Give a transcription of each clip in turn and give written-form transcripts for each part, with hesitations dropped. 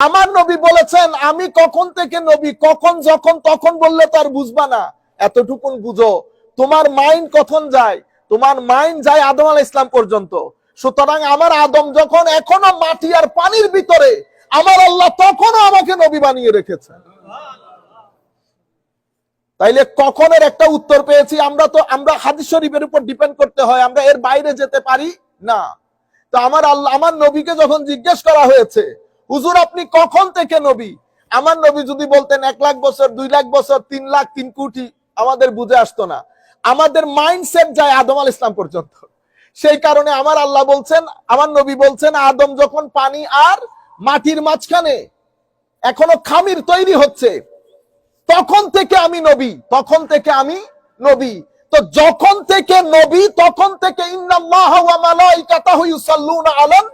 আমার নবী বলেছেন আমি কখন থেকে নবী, কখন যখন তখন বললে তো আর বুঝবা না, এতটুকুন বুঝো। তোমার মাইন্ড কখন যায়? তোমার মাইন্ড যায় আদম আলাইহিস সালাম পর্যন্ত। সুতরাং আমার আদম যখন এখনো মাটি আর পানির ভিতরে, আমার আল্লাহ তখনও আমাকে নবী বানিয়ে রেখেছেন। তাইলে কখনের একটা উত্তর পেয়েছি। আমরা হাদিস শরীফের উপর ডিপেন্ড করতে হয়, আমরা এর বাইরে যেতে পারি না। তো আমার আল্লাহ, আমার নবীকে যখন জিজ্ঞেস করা হয়েছে হুজুর আপনি কখন থেকে নবী, আমার নবী যদি বলতেন 1 লাখ বছর, 2 লাখ বছর, 3 লাখ, 3 কোটি, আমাদের বুঝে আসতো না। আমাদের মাইন্ডসেট যায় আদম আলাইহিস সালাম পর্যন্ত। সেই কারণে আমার আল্লাহ বলছেন, আমার নবী বলছেন আদম যখন পানি আর মাটির মাঝখানে এখনো খামির তৈরি হচ্ছে, তখন থেকে আমি নবী, তখন থেকে আমি নবী। তো যখন থেকে নবী, তখন থেকে ইন্নাল্লাহা ওয়া মালাইকাতাহু ইউসাল্লুনা আলান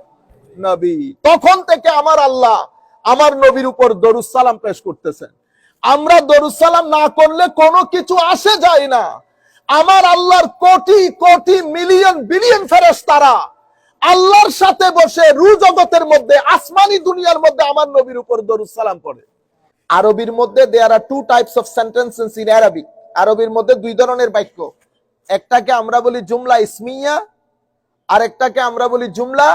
নবী, তখন থেকে আমার আল্লাহ আমার নবীর উপর দরুদ সালাম পেশ করতেছেন। আমরা দরুদ সালাম না করলে কোনো কিছু আসে যায় না। আমার আল্লাহর কোটি কোটি মিলিয়ন বিলিয়ন ফেরেশতারা আল্লাহর সাথে বসে রু জগতের মধ্যে, আসমানি দুনিয়ার মধ্যে আমার নবীর উপর দরুদ সালাম পড়ে। আরবির মধ্যে there are two types of sentences in Arabic. আরবির মধ্যে 2 ধরনের বাক্য, একটাকে আমরা বলি জুমলা ইসমিয়া, আর একটাকে আমরা বলি জুমলা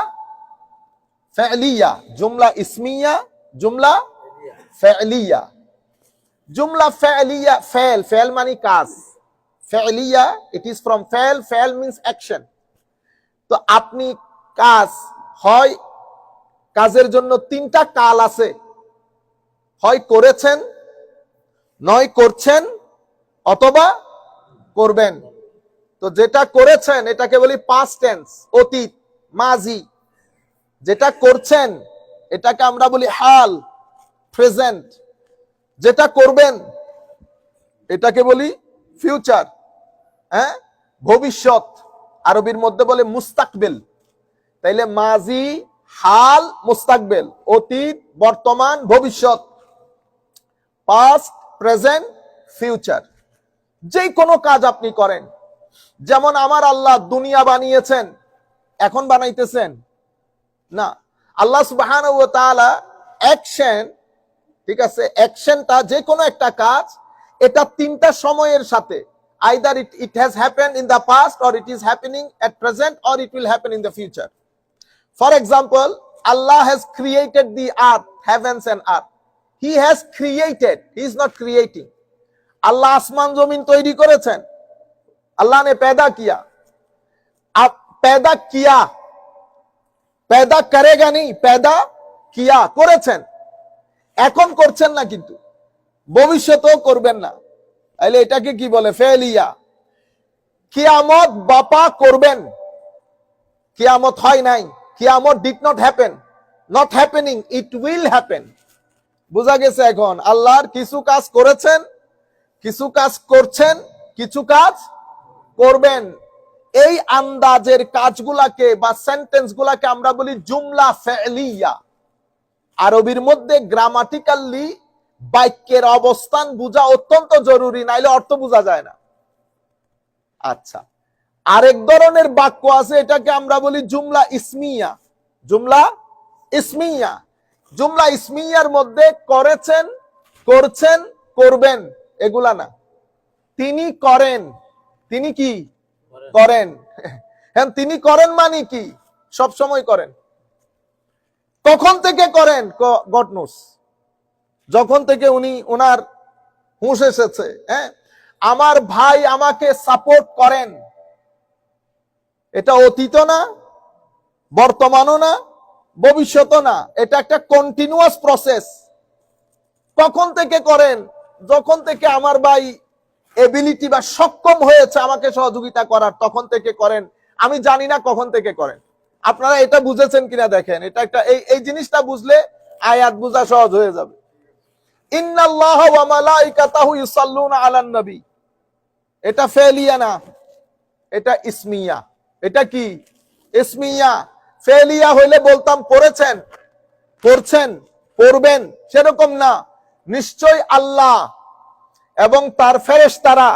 ফাইলিয়া। জুমলা ইসমিয়া, জুমলা ফাইলিয়া। জুমলা ফাইলিয়া, ফাইল, ফাইল মানে কাজ, ফাইলিয়া it is from file, file means action। তো আপনি কাজ, হয় কাজের জন্য 3টা কাল আছে, হয় করেছেন, নয় করছেন, অথবা করবেন। তো যেটা করেছেন এটাকে বলি পাস্ট টেন্স, অতীত, মাজি। যেটা করছেন এটাকে আমরা বলি হাল, প্রেজেন্ট। যেটা করবেন এটাকে বলি ফিউচার, হ্যাঁ, ভবিষ্যৎ। আরবির মধ্যে বলে মুস্তাকবিল। তাইলে মাজি, হাল, মুস্তাকবিল, অতীত, বর্তমান, ভবিষ্যৎ, পাস্ট, প্রেজেন্ট, ফিউচার। যে কোনো কাজ আপনি করেন, যেমন আমার আল্লাহ দুনিয়া বানিয়েছেন, এখন বানাইতেছেন না। আল্লাহ সুবহানাহু ওয়া তাআলা অ্যাকশন, ঠিক আছে, অ্যাকশনটা যে কোনো একটা কাজ, এটা 3টা সময়ের সাথে, either it has happened in the past, or it is happening at present, or it will happen in the future. For example, Allah has created the earth, heavens and earth. He has created, he is not creating. আল্লাহ আসমান জমিন তৈরি করেছেন, আল্লাহ ने पैदा किया। अब पैदा किया, पैदा करेगा नहीं, पैदा किया, করেছেন। এখন করছেন না, কিন্তু ভবিষ্যতেও করবেন না। তাহলে এটাকে কি বলে? ফেলিয়া। কিয়ামত বাপা করবেন, কিয়ামত হয় নাই, কিয়ামত did not happen, not happening, it will happen. বুঝা গেছে? এখন আল্লাহর কিছু কাজ করেছেন, কিছু কাজ করছেন, কিছু কাজ করবেন। এই আন্দাজের কাজগুলাকে বা সেন্টেন্স গুলাকে আমরা বলি জুমলা ফাইলিয়া। আরবির মধ্যে গ্রামাটিক্যালি বাক্যের অবস্থান বোঝা অত্যন্ত জরুরি, নাইলে অর্থ বোঝা যায় না। আচ্ছা, আরেক ধরনের বাক্য আছে, এটাকে আমরা বলি জুমলা ইসমিয়া। জুমলা ইসমিয়া, জুমলা ইসমিয়ার মধ্যে করেছেন, করছেন, করবেন, এগুলা না। তিনি করেন, তিনি কি করেন, হ্যাঁ, তিনি করেন মানে কি? সব সময় করেন। কখন থেকে করেন? গড নোস, যখন থেকে ওনার হুঁশ এসেছে। হ্যাঁ, আমার ভাই আমাকে সাপোর্ট করেন, এটা অতীতও না, বর্তমানও না, ভবিষ্যৎও না, এটা একটা কন্টিনিউয়াস প্রসেস। কখন থেকে করেন? যখন থেকে আমার ভাই এবিলিটি বা সক্ষম হয়েছে আমাকে সহযোগিতা করার, তখন থেকে করেন। আমি জানি না কখন থেকে করেন। আপনারা এটা বুঝেছেন কিনা দেখেন। এটা একটা এই জিনিসটা বুঝলে আয়াত বোঝা সহজ হয়ে যাবে। ইন্নাল্লাহা ওয়া মালাইকাতাহু ইউসাল্লুনা আলান নবী, এটা ফেলিয়া না, এটা ইসমিয়া। এটা কি? ইসমিয়া। ফেলিয়া হইলে বলতাম পড়েছেন, করছেন, করবেন, সেরকম না। নিশ্চয় আল্লাহ এবং তার ফেরেশতারা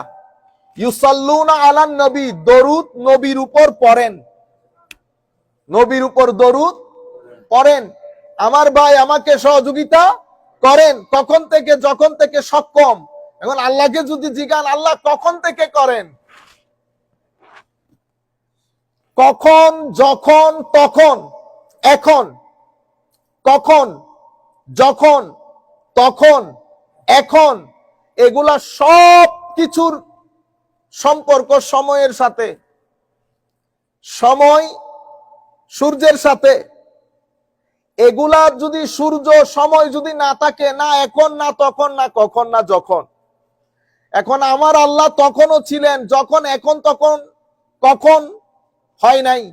ইউসাল্লুনা আলান নবী, দরুদ নবীর উপর পড়েন, নবীর উপর দরুদ পড়েন। আমার ভাই আমাকে সহযোগিতা করেন। কখন থেকে? যখন থেকে সক্ষম। এখন আল্লাহকে যদি জিজ্ঞান আল্লাহ কখন থেকে করেন, কখন, যখন, তখন, এখন, কখন, যখন, তখন, এখন, এগুলা সব কিছুর সম্পর্ক সময়ের সাথে, সময় সূর্যের সাথে। এগুলা যদি সূর্য সময় যদি না থাকে, না এখন, না তখন, না কখন, না যখন। এখন আমার আল্লাহ তখনও ছিলেন যখন, এখন, তখন, কখন হয় নাই।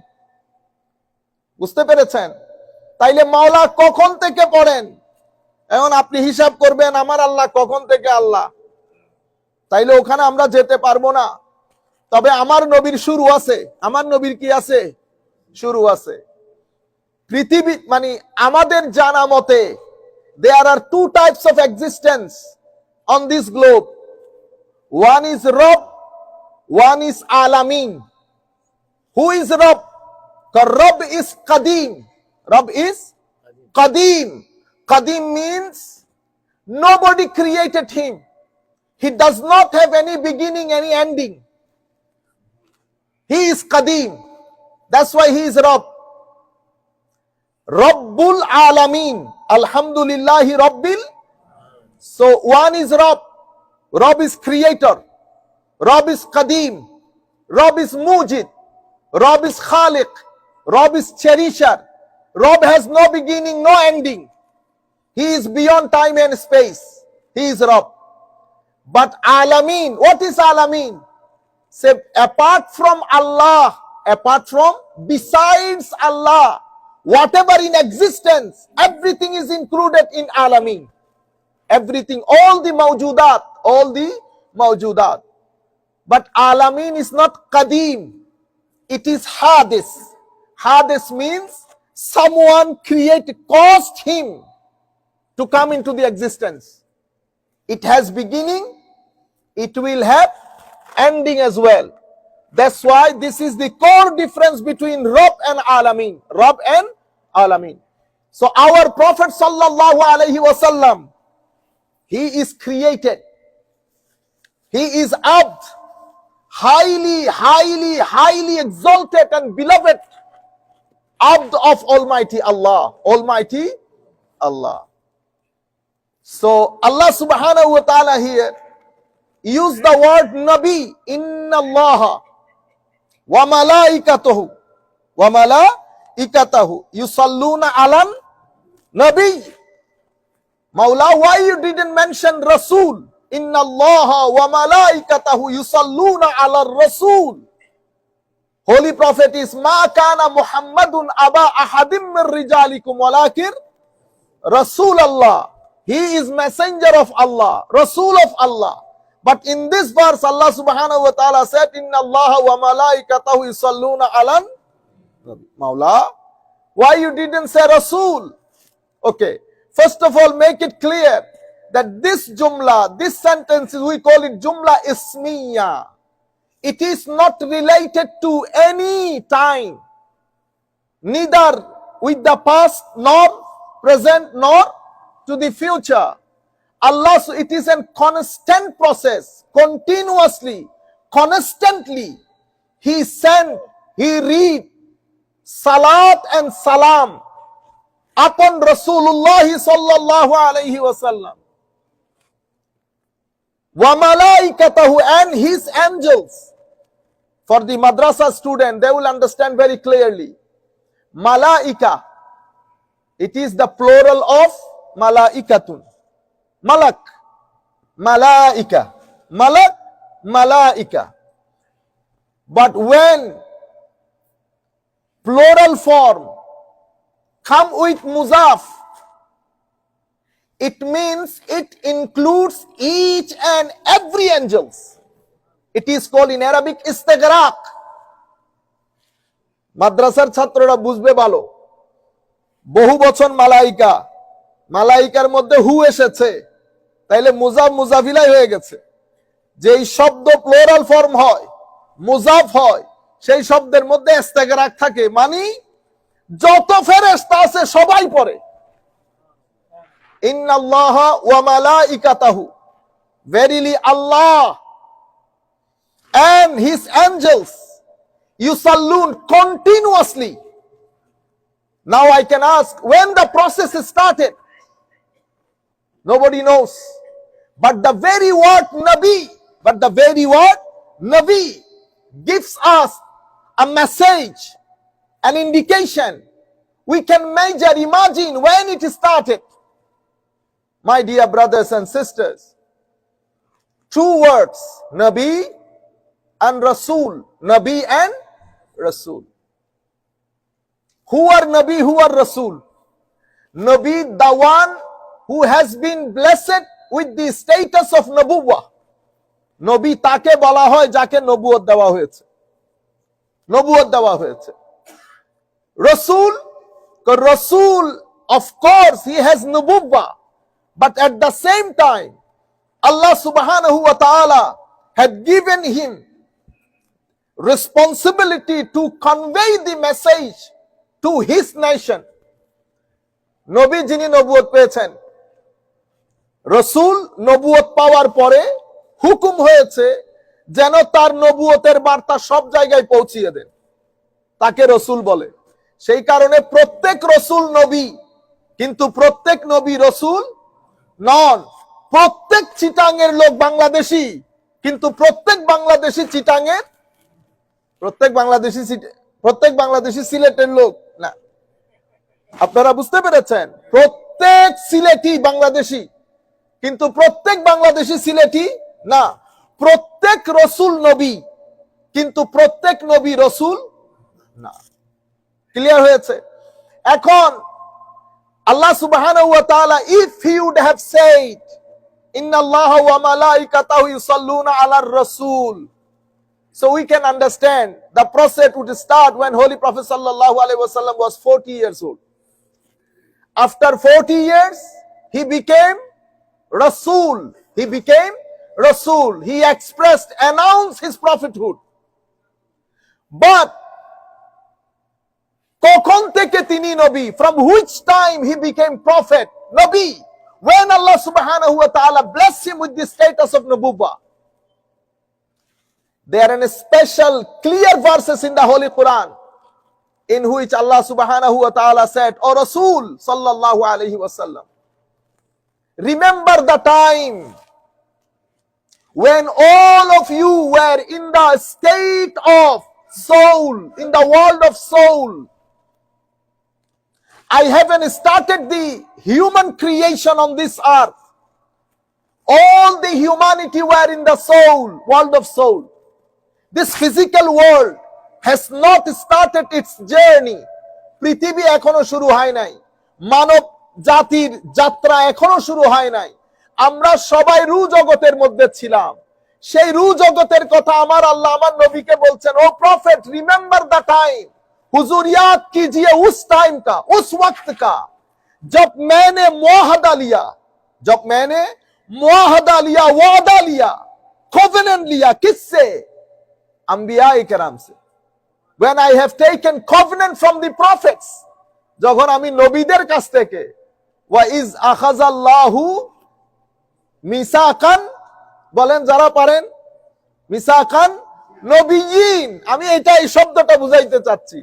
বুঝতে পেরেছেন? তাইলে মাওলা কখন থেকে পড়েন? এখন আপনি হিসাব করবেন আমার আল্লাহ কখন থেকে আল্লাহ, তাইলে ওখানে আমরা যেতে পারবো না। তবে আমার নবীর শুরু আছে। আমার নবীর কি আছে? শুরু আছে। পৃথিবী মানে আমাদের জানা মতে there are two types of existence on this globe. One is Rabb, one is Alamin. Who is Rabb? Rabb is Qadim. Rabb is Qadim. Qadim means nobody created him. He does not have any beginning, any ending. He is Qadim. That's why he is Rabb. Rabbul Alamin. Alhamdulillahi Rabbil. So one is Rabb. Rabb is creator. Rabb is Qadim. Rabb is Mujid. Rabb is Khaliq. Rabb is cherisher. Rabb has no beginning, no ending. He is beyond time and space. He is Rabb. But Alamin, what is Alamin? Say, apart from Allah, apart from, besides Allah, whatever in existence, everything is included in Alamin. Everything, all the mawjudat, all the mawjudat. But Alamin is not Qadim. It is Hadis. Hadis means someone caused him to come into the existence. It has beginning, it will have ending as well. That's why this is the core difference between Rabb and Alamin. Rabb and Alamin. So our Prophet sallallahu alaihi wasallam, he is created. He is abd, highly, highly, highly exalted and beloved abd of Almighty Allah. Almighty Allah. So Allah subhanahu wa ta'ala here use the word Nabi. Inna Allah wa malaikatahu yusalluna alan Nabi. Maula, why you didn't mention Rasul? Inna Allah wa malaikatahu yusalluna ala Rasul. Holy Prophet is ma kana Muhammadun aba ahadim min rijalikum walakin Rasul Allah. He is messenger of Allah, Rasul of Allah. But in this verse, Allah subhanahu wa ta'ala said, Inna Allah wa malaikatahu yusalluna alan Maula. Why you didn't say Rasul? Okay. First of all, make it clear that this jumla, this sentence, we call it jumla ismiya. It is not related to any time, neither with the past, nor present, nor to the future. Allah, so it is a constant process, continuously, constantly. He sent, he read salat and salam upon Rasulullah sallallahu alayhi wasallam. Wa malaikatahu, and his angels. For the madrasa student, they will understand very clearly. Malaika, it is the plural of malaikatun. Malak, malaika, malak, malaika. But when plural form come with muzaf, it means it includes each and every angels. It is called in Arabic istighraq. মাদ্রাসার ছাত্ররা বুঝবে ভালো। বহু বচন মালাইকা, মালাইকার মধ্যে হু এসেছে, তাইলে মুজাফ মুজাফিলাই হয়ে গেছে। যেই শব্দ প্লোরাল ফর্ম হয়, মুজাফ হয়, সেই শব্দের মধ্যে ইস্তেগরাক থাকে, মানে যত ফেরেশতা আছে সবাই পড়ে। ইন্নাল্লাহা ওয়া মালাইকাতাহু, verily Allah and his angels yusallun continuously. Now I can ask, when the process started? Nobody knows. But the very word Nabi gives us a message, an indication. We can imagine when it started. My dear brothers and sisters, two words, Nabi and Rasul. Nabi and Rasul. Who are Nabi, who are Rasul? Nabi, the one who has been blessed with the status of Nabuwwah. Nabi তাকে বলা হয় যাকে নবুয়ত দেওয়া হয়েছে, নবুয়ত দেওয়া হয়েছে। Rasul, Rasul, of course he has Nubuwwah, but at the same time Allah subhanahu wa ta'ala had given him responsibility to convey the message to his nation. নবী যিনি নবুয়ত পেয়েছেন, রসুল নবুয়ত পাওয়ার পরে হুকুম হয়েছে যেন তার নবুয়তের বার্তা সব জায়গায় পৌঁছিয়ে দেন, তাকে রসুল বলে। সেই কারণে প্রত্যেক রসুল নবী, কিন্তু প্রত্যেক নবী রসুল নন। প্রত্যেক চিটাঙের লোক বাংলাদেশি, কিন্তু প্রত্যেক বাংলাদেশি চিটাঙের, প্রত্যেক বাংলাদেশি সিলেটের লোক না। আপনারা বুঝতে পেরেছেন? প্রত্যেক সিলেটি বাংলাদেশি, কিন্তু প্রত্যেক বাংলাদেশি সিলেটি না। প্রত্যেক রসুল নবী, কিন্তু প্রত্যেক নবী রসুল না। ক্লিয়ার হয়েছে? এখন আল্লাহ সুবহানাহু ওয়া তাআলা, if he would have said innallaha wa malaikatahu yusalluna alar rasul, so we can understand the process would start when Holy Prophet sallallahu alaihi wasallam was 40 years old. After 40 years he became Rasul. He became Rasul. He expressed, announced his prophethood. But কখন থেকে তিনি নবী? From which time he became prophet, Nabi? When Allah subhanahu wa ta'ala blessed him with the status of Nubuwwah. There are special clear verses in the Holy Quran in which Allah subhanahu wa ta'ala said, O Rasul sallallahu alayhi wa sallam, remember the time when all of you were in the state of soul, in the world of soul. I haven't started the human creation on this earth. All the humanity were in the soul, world of soul. This physical world has not started its journey. পৃথিবী এখনো শুরু হয় নাই, মানব জাতির যাত্রা এখনো শুরু হয় নাই। আমরা সবাই রু জগতের মধ্যে ছিলাম। সেই রু জগতের কথা আমার আল্লাহ আমার নবীকে বলছেন, O prophet, remember the time, हुजूर याद कीजिए उस टाइम का, उस वक्त का जब मैंने मुआहदा लिया, जब मैंने मुआहदा लिया, वादा लिया, covenant लिया, किससे? अंबिया इकराम से। When I have taken covenant from the prophets, যখন আমি নবীদের কাছ থেকে, ওয়া ইজ আখাযাল্লাহু মিসাকান, বলেন যারা পারেন, মিসাকান নবিয়িন, আমি এটা এই শব্দটা বুঝাইতে চাচ্ছি।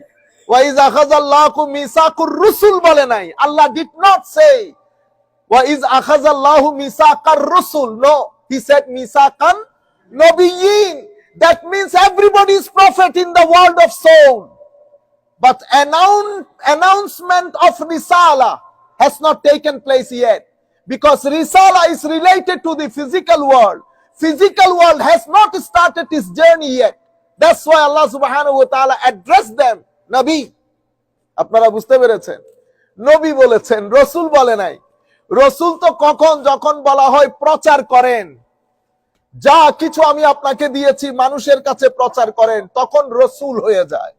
ওয়া ইজ আখাযাল্লাহু মিসাকুর রুসুল বলে নাই। আল্লাহ did not say ওয়া ইজ আখাযাল্লাহু মিসাকার রুসুল, no, he said মিসাকান নবিয়িন. That means everybody is prophet in the world of soul, but announcement of risala has not taken place yet, because risala is related to the physical world. Physical world has not started its journey yet. That's why Allah subhanahu wa ta'ala addressed them Nabi. আপনারা বুঝতে পেরেছেন? নবী বলেছেন, রসুল বলে নাই। রসুল তো কখন? যখন বলা হয় প্রচার করেন, যা কিছু আমি আপনাকে দিয়েছি মানুষের কাছে প্রচার করেন, তখন রসুল হয়ে যায়,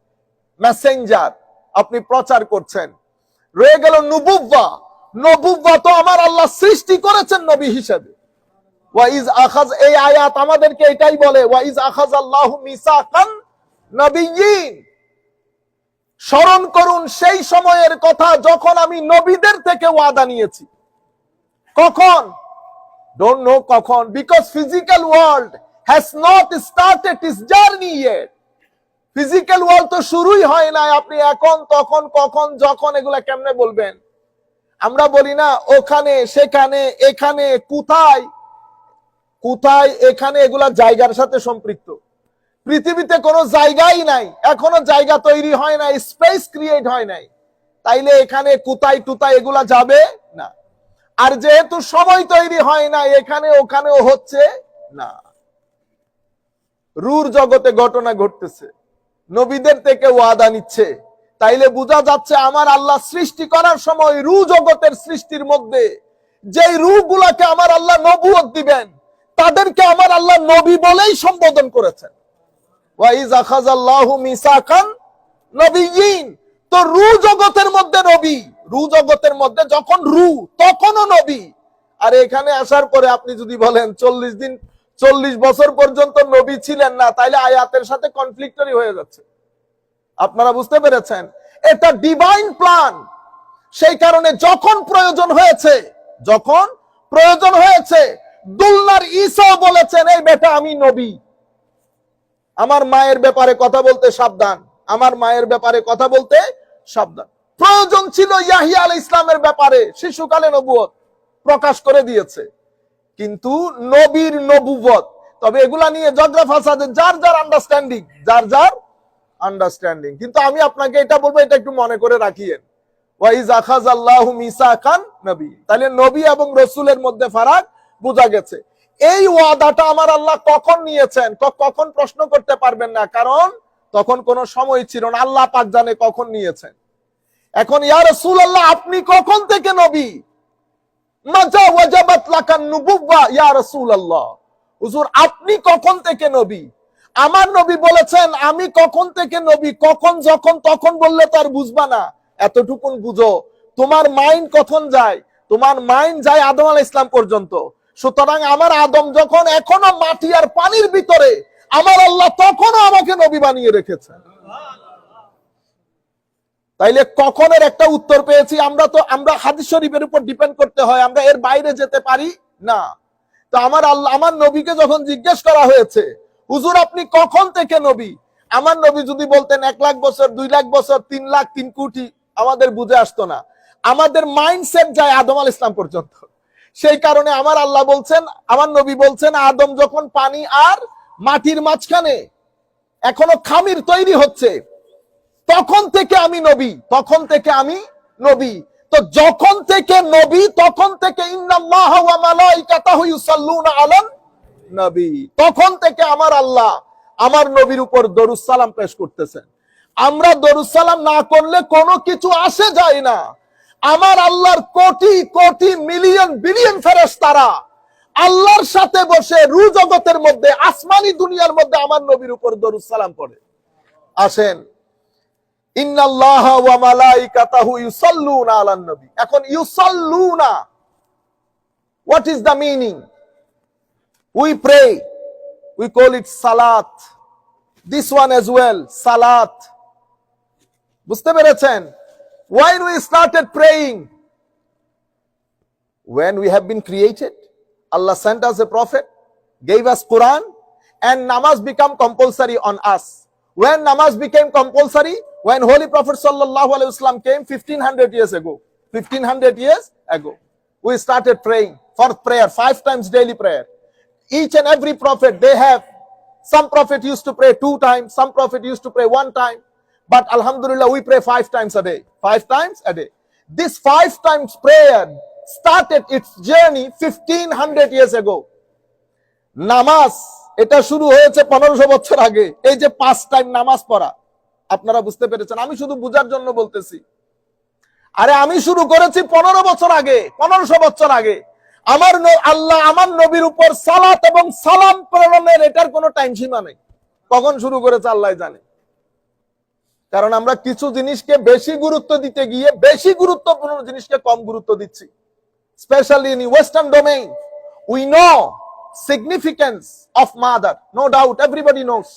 মেসেঞ্জার, আপনি প্রচার করছেন। রয়ে গেল নবুওয়া। নবুওয়া তো আমার আল্লাহ সৃষ্টি করেছেন নবী হিসেবে। ওয়াইজ আখাজ, এই আয়াত আমাদেরকে এটাই বলে, ওয়াইজ আখাযাল্লাহু মিসাকান নবিয়্যিন। স্মরণ করুন সেই সময়ের কথা যখন আমি নবীদের থেকে ওয়াদা নিয়েছি। কখন? Don't know কখন, because physical world has not started its journey yet. Physical world তো শুরুই হয় না, আপনি এখন তখন কখন যখন এগুলা কেমনে বলবেন? আমরা বলি না ওখানে সেখানে এখানে কোথায় কোথায়, এখানে এগুলা জায়গার সাথে সম্পৃক্ত। পৃথিবীতে কোনো জায়গাই নাই, এখনো জায়গা তৈরি হয় নাই, স্পেস ক্রিয়েট হয় নাই, তাইলে এখানে কোথায় টুতায় এগুলা যাবে না। আর যেহেতু সময় তৈরি হয় না, এখানে ওখানেও হচ্ছে না। রূঢ় জগতে ঘটনা ঘটতেছে, নবীদের থেকে ওয়াদা নিচ্ছে, তাইলে বোঝা যাচ্ছে আমার আল্লাহ সৃষ্টি করার সময় রূঢ় জগতের সৃষ্টির মধ্যে যেই রূহগুলাকে আমার আল্লাহ নবুয়ত দিবেন, তাদেরকে আমার আল্লাহ নবী বলেই সম্বোধন করেছেন। ওয়াইজ আখাযাল্লাহু মিসাকান নবিয়্যিন, তো রূহ জগতের মধ্যে নবী, রূহ জগতের মধ্যে যখন রূহ তখনও নবী। আর এখানে আসার পরে আপনি যদি বলেন 40 বছর পর্যন্ত নবী ছিলেন না, তাইলে আয়াতের সাথে কনফ্লিক্টরি হয়ে যাচ্ছে। আপনারা বুঝতে পেরেছেন? এটা ডিভাইন প্ল্যান। সেই কারণে যখন প্রয়োজন হয়েছে দুলনার ঈসা বলেছেন, এই বেটা আমি নবী, আমার মায়ের ব্যাপারে কথা বলতে সাবধান, আমার মায়ের ব্যাপারে কথা বলতে সাবধান। প্রয়োজন ছিল ইয়াহিয়া আলাইহিস ইসলামের ব্যাপারে, শিশুকালে নবুয়ত প্রকাশ করে দিয়েছে, কিন্তু নবীর নবুয়ত, তবে এগুলা নিয়ে ঝগড়া ফাসাদে যার যার আন্ডারস্ট্যান্ডিং। কিন্তু আমি আপনাকে এটা বলবো, এটা একটু মনে করে রাখিয়েন, ওয়াইজ আখাযাল্লাহু মিসাকান নবী, তাহলে নবী এবং রাসূলের মধ্যে ফারাক বোঝা গেছে। এই ওয়াদাটা আমার আল্লাহ কখন নিয়েছেন, কখন প্রশ্ন করতে পারবেন না, কারণ তখন কোনো সময় ছিল না, আল্লাহ পাক জানে কখন নিয়েছেন। এখন ইয়া রাসূলুল্লাহ আপনি কখন থেকে নবী? মাযা ওয়াজাবাত লাকান নুবুওয়া ইয়া রাসূলুল্লাহ, হুজুর আপনি কখন থেকে নবী? আমার নবী বলেছেন আমি কখন থেকে নবী, কখন যখন তখন বললে তো আর বুঝবা না, এতটুকুন বুঝো। তোমার মাইন্ড কখন যায়? তোমার মাইন্ড যায় আদম আলাইহিস ইসলাম পর্যন্ত। সুতরাং আমার আদম যখন এখনো মাটি আর পানির ভিতরে, আমার আল্লাহ তখনও আমাকে নবী বানিয়ে রেখেছেন। তাইলে কখনের একটা উত্তর পেয়েছি। আমরা হাদিস শরীফের উপর ডিপেন্ড করতে হয়, আমরা এর বাইরে যেতে পারি না। তো আমার নবীকে যখন জিজ্ঞেস করা হয়েছে, হুজুর আপনি কখন থেকে নবী, আমার নবী যদি বলতেন 1 লাখ বছর, 2 লাখ বছর, 3 লাখ, 3 কোটি, আমাদের বুঝে আসতো না। আমাদের মাইন্ডসেট যায় আদম আলাইহিস ইসলাম পর্যন্ত। সেই কারণে আমার আল্লাহ বলছেন, আমার নবী বলছেন, আদম যখন পানি আর মাটির মাঝখানে এখনো খামির তৈরি হচ্ছে, তখন থেকে আমি নবী। তো যখন থেকে নবী, তখন থেকে ইন্নাল্লাহা ওয়া মালাইকাতাহু ইউসাল্লুনা আলান নবী, তখন থেকে আমার আল্লাহ আমার নবীর উপর দরুদ সালাম পেশ করতেছেন। আমরা দরুদ সালাম না করলে কোনো কিছু আসে যায় না। আমার আল্লাহর কোটি কোটি মিলিয়ন বিলিয়ন ফেরেশতারা আল্লাহর সাথে বসে রূহ জগতের মধ্যে, আসমানি দুনিয়ার মধ্যে আমার নবীর উপর দরুদ সালাম পড়ে। আসেন, ইন্নাল্লাহা ওয়া মালাইকাতাহু ইউসাল্লুনা আলান নবী। এখন ইউসাল্লুনা, what is the meaning? We pray, we call it salat. This one as well, salat. বুঝতে পেরেছেন? When we started praying, when we have been created, Allah sent us a prophet, gave us Quran, and namaz become compulsory on us. When namaz became compulsory, when Holy Prophet sallallahu alaihi wasallam came 1500 years ago, 1500 years ago, we started praying for prayer, 5 times daily prayer. Each and every prophet, they have, some prophet used to pray 2 times, some prophet used to pray 1 time, but alhamdulillah we pray 5 times a day, 5 times a day. This 5 times prayer started its journey 1500 years ago. নামাজ এটা শুরু হয়েছে 1500 বছর আগে। এই যে 5 time নামাজ পড়া, আপনারা বুঝতে পেরেছেন? আমি শুধু বুঝার জন্য বলতেছি। আরে আমি শুরু করেছি 15 বছর আগে, 1500 বছর আগে। আমার আল্লাহ আমার নবীর উপর সালাত এবং সালাম প্রেরণের এটার কোনো টাইম সীমা নেই। কখন শুরু করেছে আল্লাহ জানে। কারণ আমরা কিছু জিনিসকে বেশি গুরুত্ব দিতে গিয়ে বেশি গুরুত্বপূর্ণ জিনিসকে কম গুরুত্ব দিচ্ছি। Especially in Western domain, we know significance of mother. No doubt, everybody knows.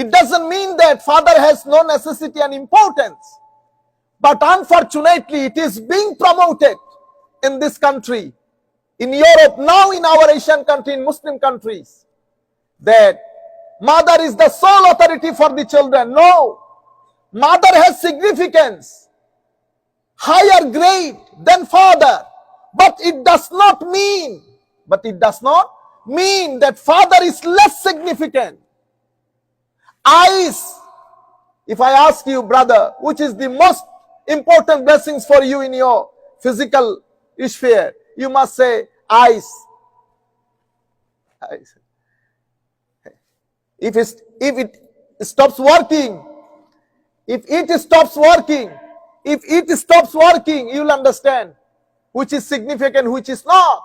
It doesn't mean that father has no necessity and importance. But unfortunately, it is being promoted in this country. in Europe, now in our Asian country, in Muslim countries, that mother is the sole authority for the children. No, mother has significance, higher grade than father, but it does not mean that father is less significant. Eyes, if I ask you, brother, which is the most important blessings for you in your physical sphere, you must say eyes. Eyes. If it stops working, if it stops working, you'll understand which is significant, which is not.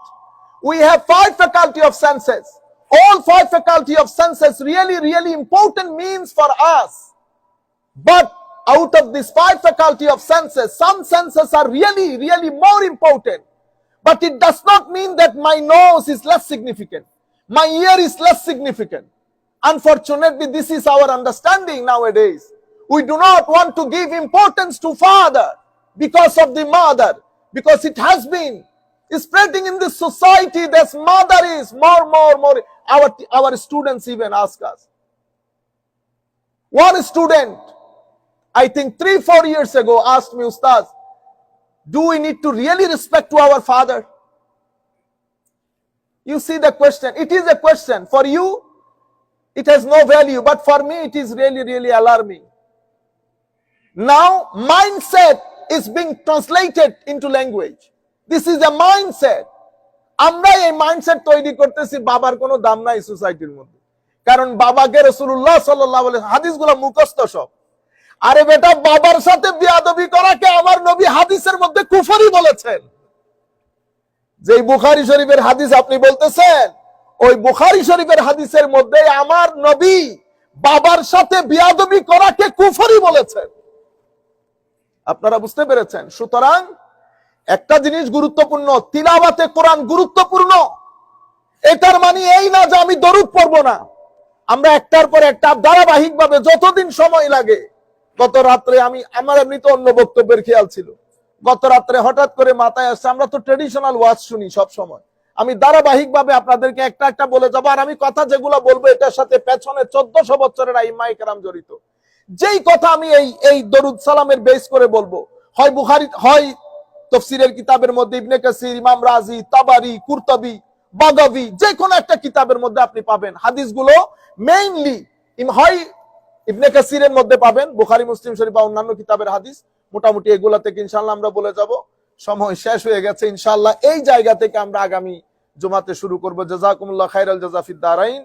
We have 5 faculty of senses. All 5 faculty of senses really important means for us. But out of these 5 faculty of senses, some senses are really more important. But it does not mean that my nose is less significant, my ear is less significant. Unfortunately, this is our understanding nowadays. We do not want to give importance to father because of the mother, because it has been spreading in this society that mother is more. Our students even ask us. One student, I think 3-4 years ago, asked me, Ustaz, do we need to really respect to our father? You see the question. It is a question. For you, it has no value, but for me, it is really alarming. Now, mindset is being translated into language. This is a mindset. আমরা এই mindset তৈরি করতেছি বাবার কোনো দাম নাই সোসাইটির মধ্যে, কারণ বাবাকে রাসূলুল্লাহ সাল্লাল্লাহু আলাইহি হাদিসগুলো মুখস্থ সব। আরে বেটা, বাবার সাথে বিয়াদবি করাকে আমার নবী হাদিসের মধ্যে কুফরি বলেছেন। যেই বুখারী শরীফের হাদিস আপনি বলতেছেন, ওই বুখারী শরীফের হাদিসের মধ্যে আমার নবী বাবার সাথে বিয়াদবি করাকে কুফরি বলেছেন। আপনারা বুঝতে পেরেছেন? সুতরাং একটা জিনিস গুরুত্বপূর্ণ, তিলাওয়াতে কোরআন গুরুত্বপূর্ণ। এটার মানে এই না যে আমি দরুদ পড়বো না। আমরা একটার পর একটা ধারাবাহিকভাবে যতদিন সময় লাগে। গত রাত্রে আমার এমনিতে অন্য বক্তব্যের খেয়াল ছিল, গত রাত্রে হঠাৎ করে মাথায় আসছে, আমরা তো ট্রেডিশনাল ওয়াজ শুনি সব সময়, আমি ধারাবাহিকভাবে আপনাদেরকে একটা বলে যাবো। আর আমি কথা যেগুলো বলবো এটার সাথে পেছনে 1400 বছরের আইম্মায়ে কেরাম জড়িত। যেই কথা আমি এই দরুদ সালামের বেস করে বলবো, হয় বুখারী, হয় তাফসীরের কিতাবের মধ্যে ইবনে কাসির, ইমাম রাজি, তাবারি, কুরতুবী, বাগাবী, যে কোনো একটা কিতাবের মধ্যে আপনি পাবেন হাদিসগুলো মেইনলি হয় ইবনে কাসিরের মধ্যে পাবেন, বুখারী, মুসলিম শরীফ বা অন্যান্য কিতাবের হাদিস। মোটামুটি এগুলা থেকে ইনশাআল্লাহ আমরা বলে যাব। সময় শেষ হয়ে গেছে। ইনশাআল্লাহ এই জায়গা থেকে আমরা আগামী জুমাতে শুরু করব। জাযাকুমুল্লাহ খাইরাল জাযা ফিদ দারাইন।